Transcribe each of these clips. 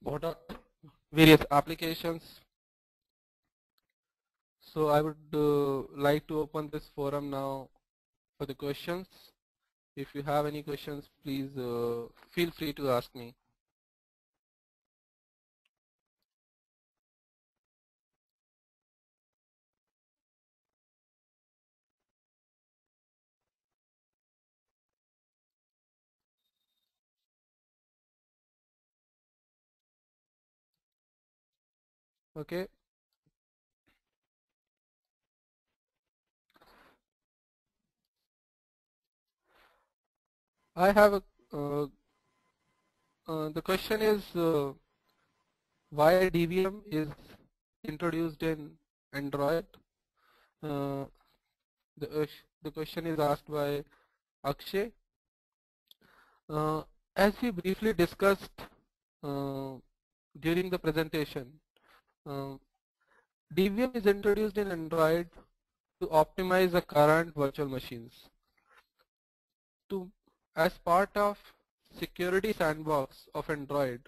what are various applications. So I would like to open this forum now for the questions. If you have any questions, please feel free to ask me. Okay. I have a, the question is why DVM is introduced in Android. Uh, the question is asked by Akshay. As we briefly discussed uh, during the presentation, uh, DVM is introduced in Android to optimize the current virtual machines. As part of security sandbox of Android,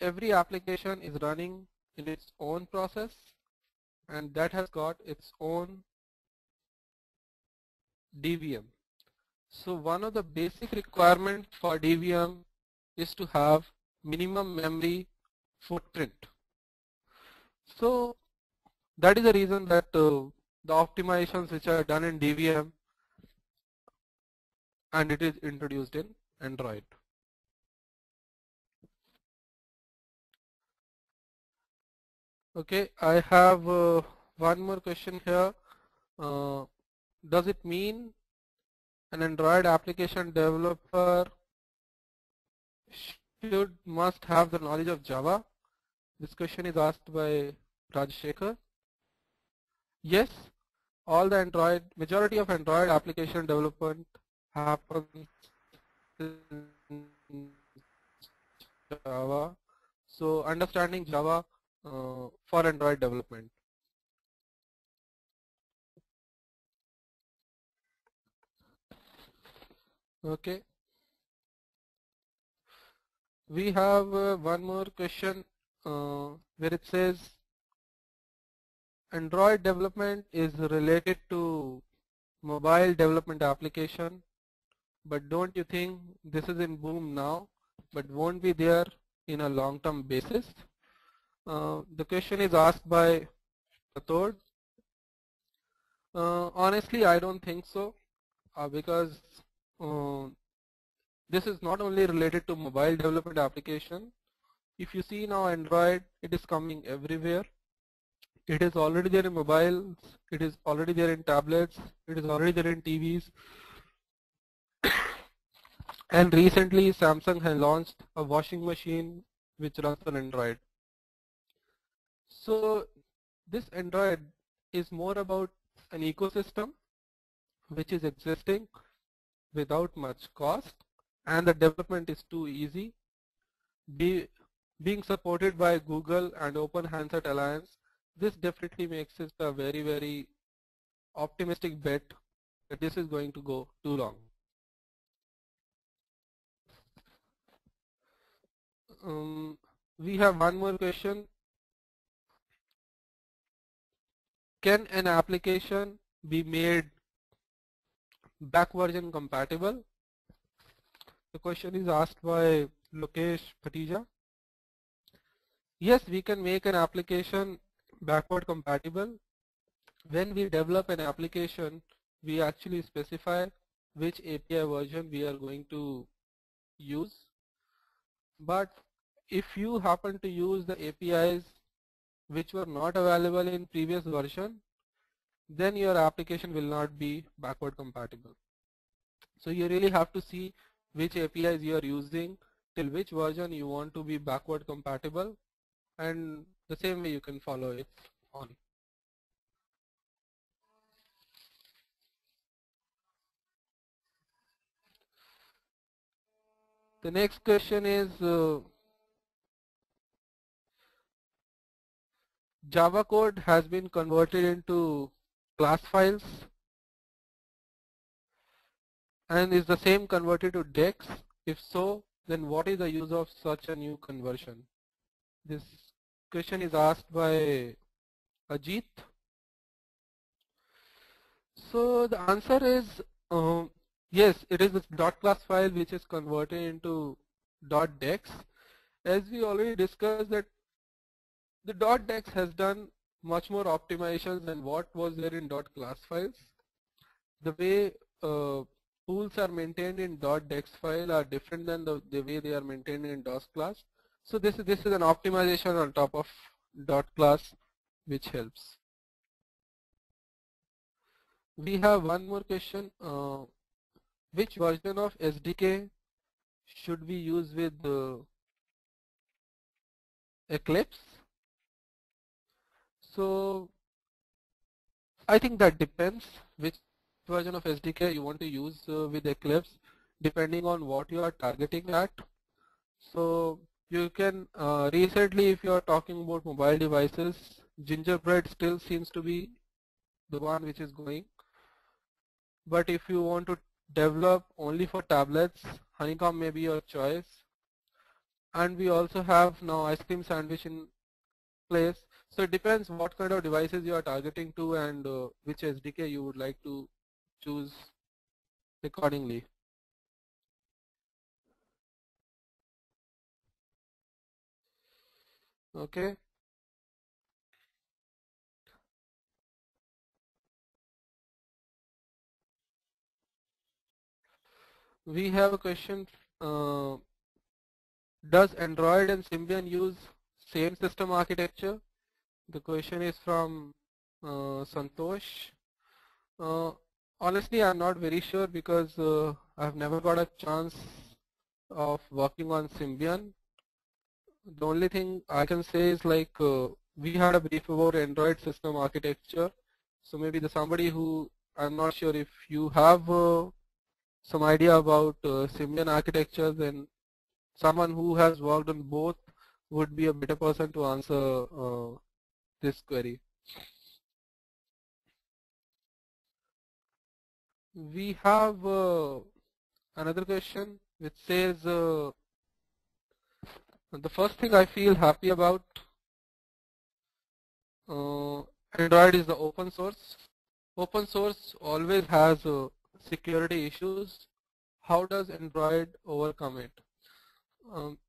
every application is running in its own process and that has got its own DVM. So one of the basic requirements for DVM is to have minimum memory footprint. So that is the reason that the optimizations which are done in DVM and it is introduced in Android. Okay, I have one more question here. Does it mean an Android application developer must have the knowledge of Java? This question is asked by Rajshekhar. Yes, majority of Android application development happens in Java. So understanding Java for Android development. Okay. We have one more question where it says Android development is related to mobile development application, but don't you think this is in boom now but won't be there in a long-term basis? The question is asked by Pratod. Honestly, I don't think so because this is not only related to mobile development application. If you see now Android, it is coming everywhere. It is already there in mobiles, it is already there in tablets, it is already there in TVs. And recently Samsung has launched a washing machine which runs on Android. So this Android is more about an ecosystem which is existing without much cost and the development is too easy. Being supported by Google and Open Handset Alliance, this definitely makes it a very, very optimistic bet that this is going to go too long. We have one more question. Can an application be made back version compatible? The question is asked by Lokesh Patija. Yes, we can make an application backward compatible. When we develop an application, we actually specify which API version we are going to use. But if you happen to use the APIs which were not available in previous version, then your application will not be backward compatible. So you really have to see which APIs you are using, till which version you want to be backward compatible, and the same way you can follow it on. The next question is Java code has been converted into class files and is the same converted to DEX? If so, then what is the use of such a new conversion? This question is asked by Ajit. So the answer is yes, it is this .class file which is converted into .dex. As we already discussed that the .dex has done much more optimizations than what was there in .class files. The way pools are maintained in .dex file are different than the way they are maintained in DOS class. So this is an optimization on top of .class which helps. We have one more question. Which version of SDK should we use with Eclipse? So I think that depends which version of SDK you want to use with Eclipse, depending on what you are targeting at. So you can recently, if you are talking about mobile devices, Gingerbread still seems to be the one which is going. But if you want to develop only for tablets, Honeycomb may be your choice. And we also have now ice cream sandwich in place. So it depends what kind of devices you are targeting to and which SDK you would like to choose accordingly. Okay. We have a question. Does Android and Symbian use same system architecture? The question is from Santosh. Honestly, I'm not very sure because I've never got a chance of working on Symbian. The only thing I can say is like we had a brief about Android system architecture. So maybe the somebody who, I'm not sure if you have some idea about Symbian architecture, then someone who has worked on both would be a better person to answer this query. We have another question which says the first thing I feel happy about Android is the open source. Open source always has security issues. How does Android overcome it?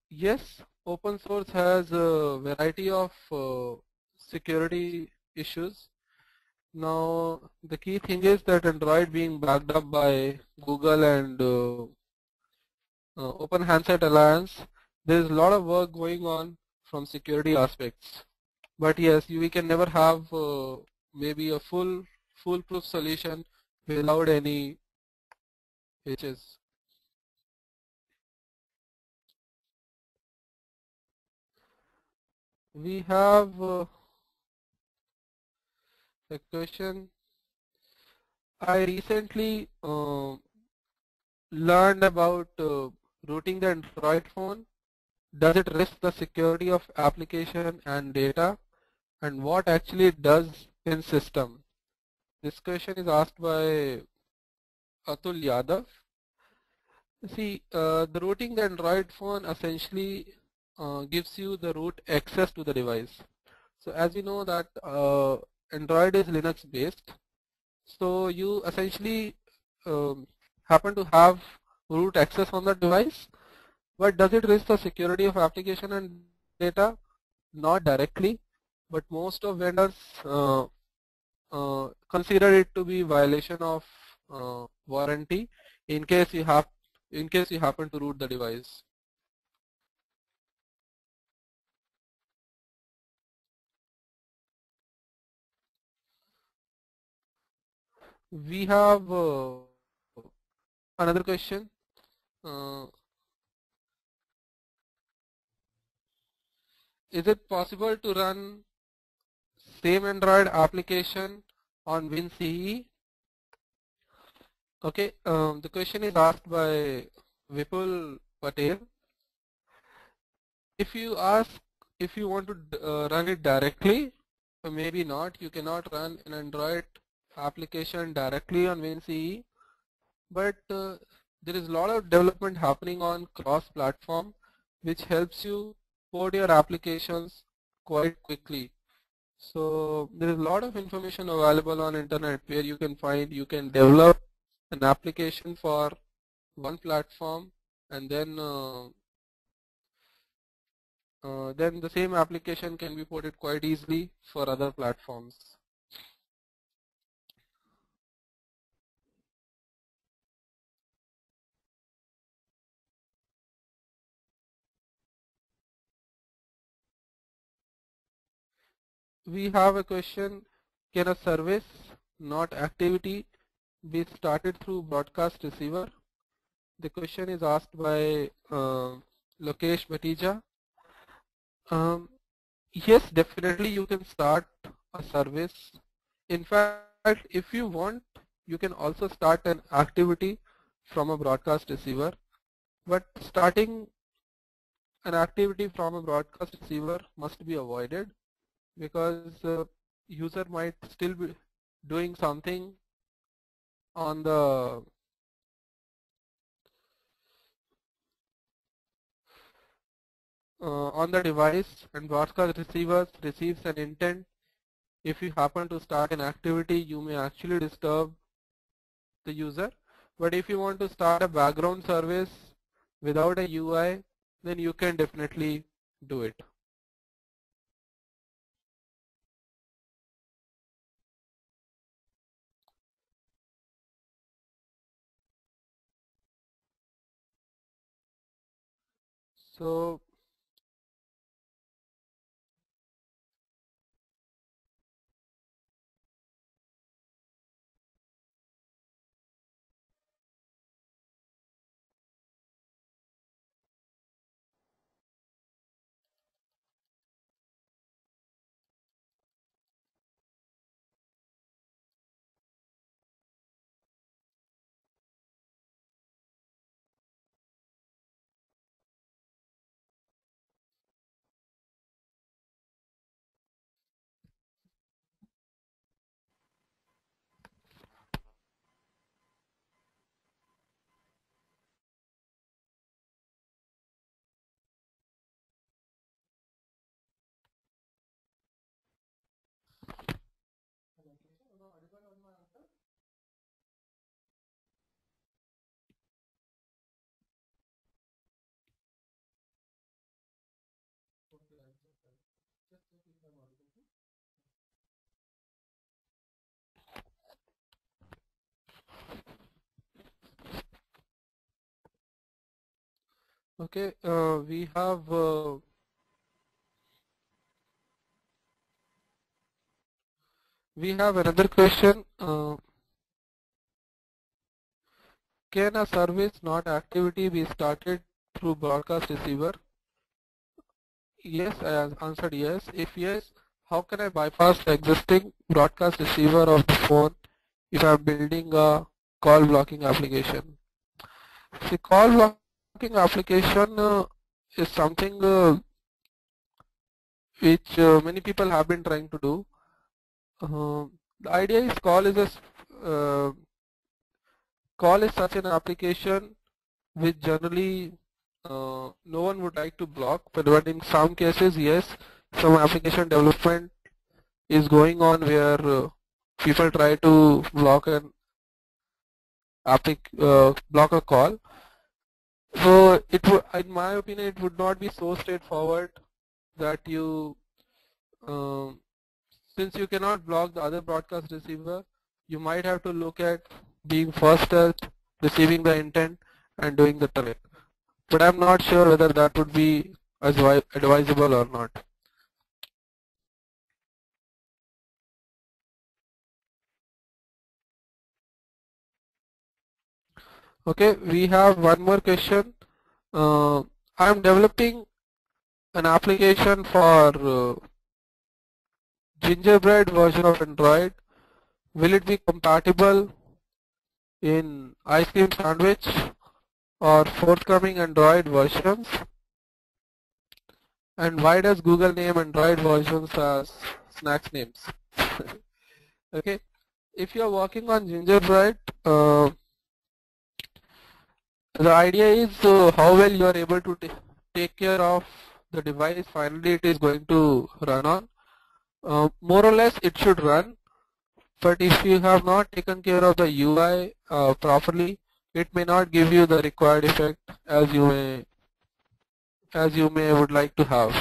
Yes, open source has a variety of security issues. Now the key thing is that Android being backed up by Google and Open Handset Alliance, there is a lot of work going on from security aspects. But yes, we can never have maybe a foolproof solution without any hitches. We have a question. I recently learned about rooting the Android phone. Does it risk the security of application and data? And what actually it does in system? This question is asked by Atul Yadav. See, the rooting the Android phone essentially gives you the root access to the device. So as we know that Android is Linux based, so you essentially happen to have root access on the device, but does it risk the security of application and data? Not directly, but most of vendors consider it to be violation of warranty in case you happen to root the device. We have another question. Is it possible to run same Android application on WinCE? Okay, the question is asked by Vipul Patel. If you want to run it directly, maybe not. You cannot run an Android application directly on WinCE, but there is a lot of development happening on cross-platform, which helps you port your applications quite quickly. So there is a lot of information available on internet where you can develop an application for one platform, and then the same application can be ported quite easily for other platforms. We have a question, can a service, not activity, be started through broadcast receiver? The question is asked by Lokesh Bhatija. Yes, definitely you can start a service. In fact, if you want, you can also start an activity from a broadcast receiver. But starting an activity from a broadcast receiver must be avoided, because user might still be doing something on the device, and broadcast receivers receives an intent. If you happen to start an activity, you may actually disturb the user. But if you want to start a background service without a UI, then you can definitely do it. So okay, we have another question. Can a service, not activity, be started through broadcast receiver? Yes, I answered yes. If yes, how can I bypass the existing broadcast receiver of the phone if I'm building a call blocking application? See, call blocking application is something which many people have been trying to do. The idea is call is such an application which generally no one would like to block, but in some cases, yes, some application development is going on where people try to block a call. So in my opinion, it would not be so straightforward that um, since you cannot block the other broadcast receiver, you might have to look at being first at receiving the intent and doing the traffic. But I'm not sure whether that would be advisable or not. Okay, we have one more question. I'm developing an application for Gingerbread version of Android. Will it be compatible in ice cream sandwich or forthcoming Android versions? And why does Google name Android versions as snacks names? Okay, if you're working on Gingerbread, The idea is how well you are able to take care of the device finally it is going to run on. More or less it should run, but if you have not taken care of the UI properly, it may not give you the required effect as you may would like to have.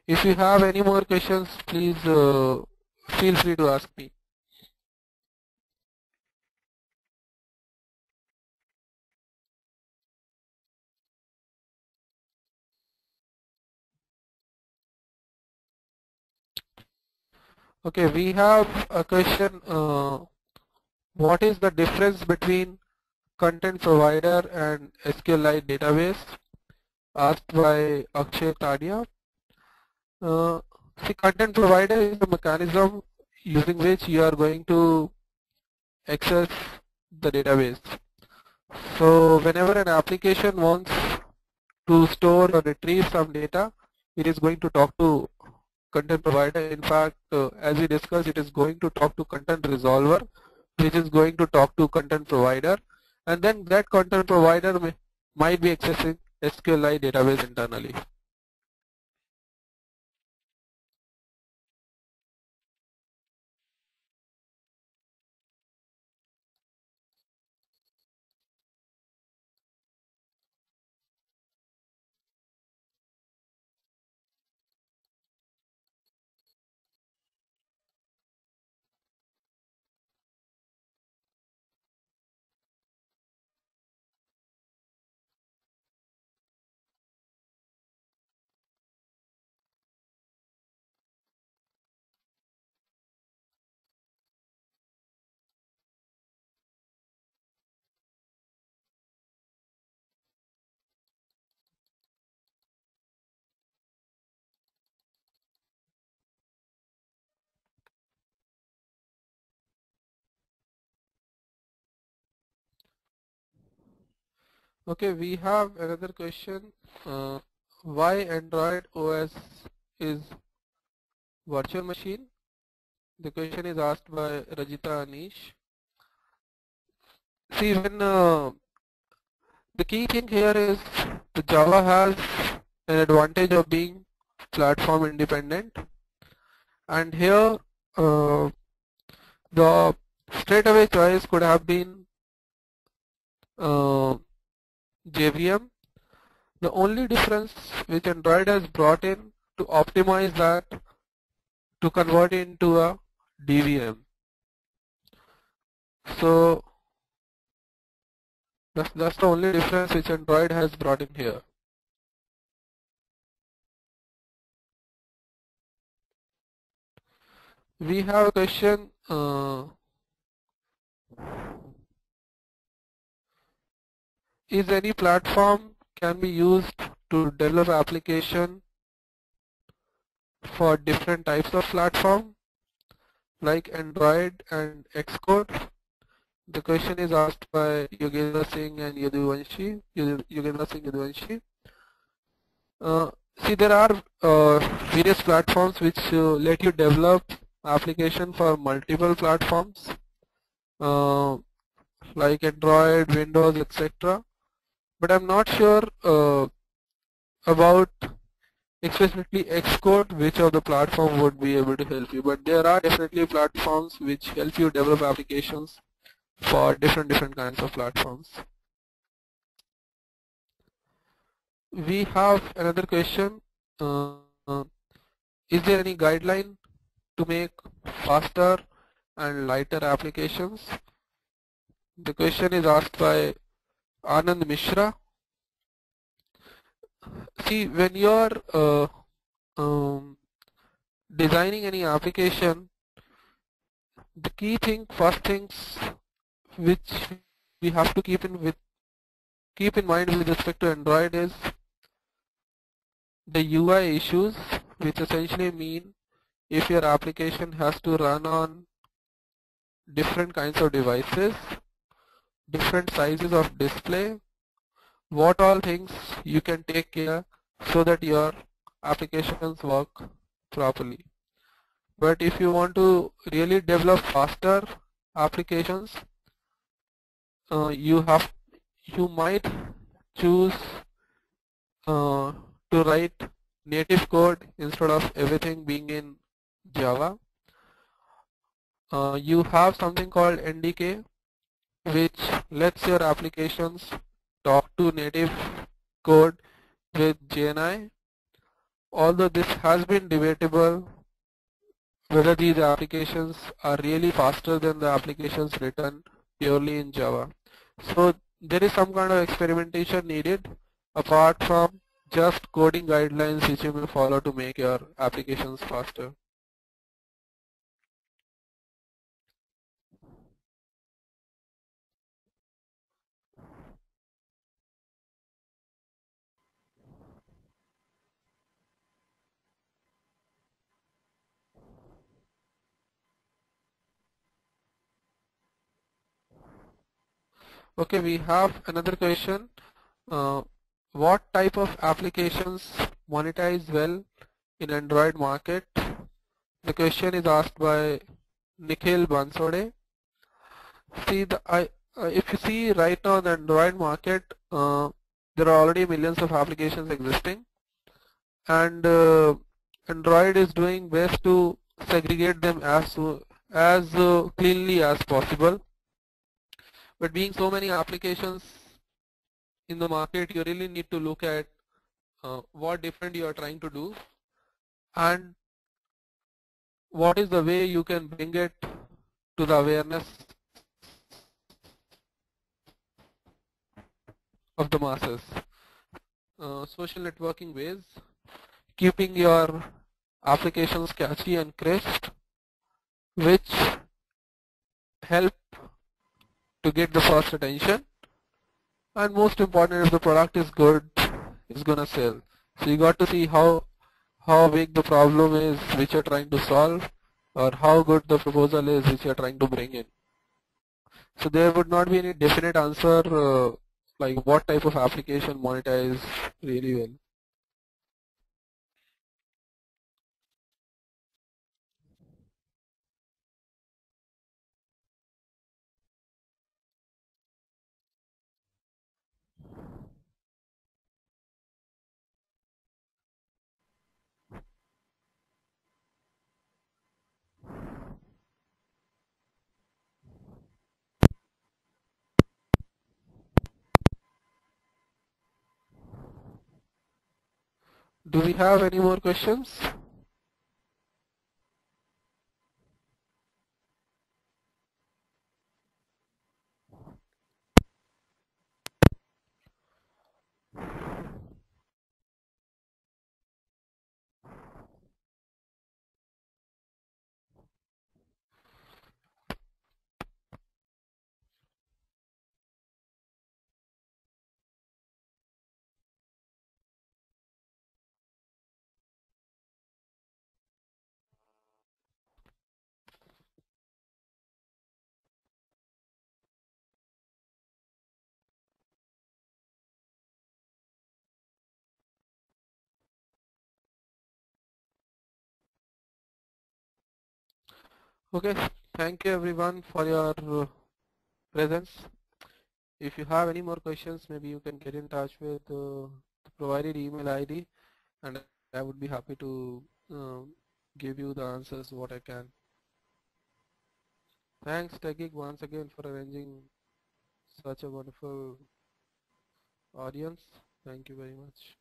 If you have any more questions, please feel free to ask me. Okay, we have a question. What is the difference between content provider and SQLite database? Asked by Akshay Tadia. See, content provider is a mechanism using which you are going to access the database. So whenever an application wants to store or retrieve some data, it is going to talk to content provider. In fact, as we discussed, it is going to talk to content resolver, which is going to talk to content provider, and then that content provider might be accessing SQLite database internally. Okay, we have another question. Why Android OS is virtual machine? The question is asked by Rajita Anish. See, when the key thing here is the Java has an advantage of being platform independent, and here the straightaway choice could have been JVM. The only difference which Android has brought in to optimize that to convert into a DVM. So that's the only difference which Android has brought in here. We have a question. Is any platform can be used to develop application for different types of platform like Android and Xcode? The question is asked by Yogendra Singh and Yaduvanshi. See, there are various platforms which let you develop application for multiple platforms like Android, Windows, etc. But I'm not sure about explicitly Xcode which of the platform would be able to help you. But there are definitely platforms which help you develop applications for different kinds of platforms. We have another question. Is there any guideline to make faster and lighter applications? The question is asked by Anand Mishra. See, when you are designing any application, the key thing, first things which we have to keep in mind with respect to Android is the UI issues, which essentially mean if your application has to run on different kinds of devices, different sizes of display, what all things you can take care so that your applications work properly. But if you want to really develop faster applications, you might choose to write native code instead of everything being in Java. You have something called NDK, which lets your applications talk to native code with JNI. Although this has been debatable whether these applications are really faster than the applications written purely in Java. So there is some kind of experimentation needed apart from just coding guidelines which you may follow to make your applications faster. Okay, we have another question. Uh, what type of applications monetize well in Android market? The question is asked by Nikhil Bansode. See, if you see right now in the Android market, there are already millions of applications existing, and Android is doing best to segregate them as cleanly as possible. But being so many applications in the market, you really need to look at what different you are trying to do and what is the way you can bring it to the awareness of the masses. Social networking ways, keeping your applications catchy and crisp, which help to get the first attention, and most important, if the product is good, it's gonna sell. So you got to see how big the problem is which you're trying to solve, or how good the proposal is which you're trying to bring in. So there would not be any definite answer like what type of application monetize really well. Do we have any more questions? Okay, thank you everyone for your presence. If you have any more questions, maybe you can get in touch with the provided email ID, and I would be happy to give you the answers what I can. Thanks TechGeek once again for arranging such a wonderful audience. Thank you very much.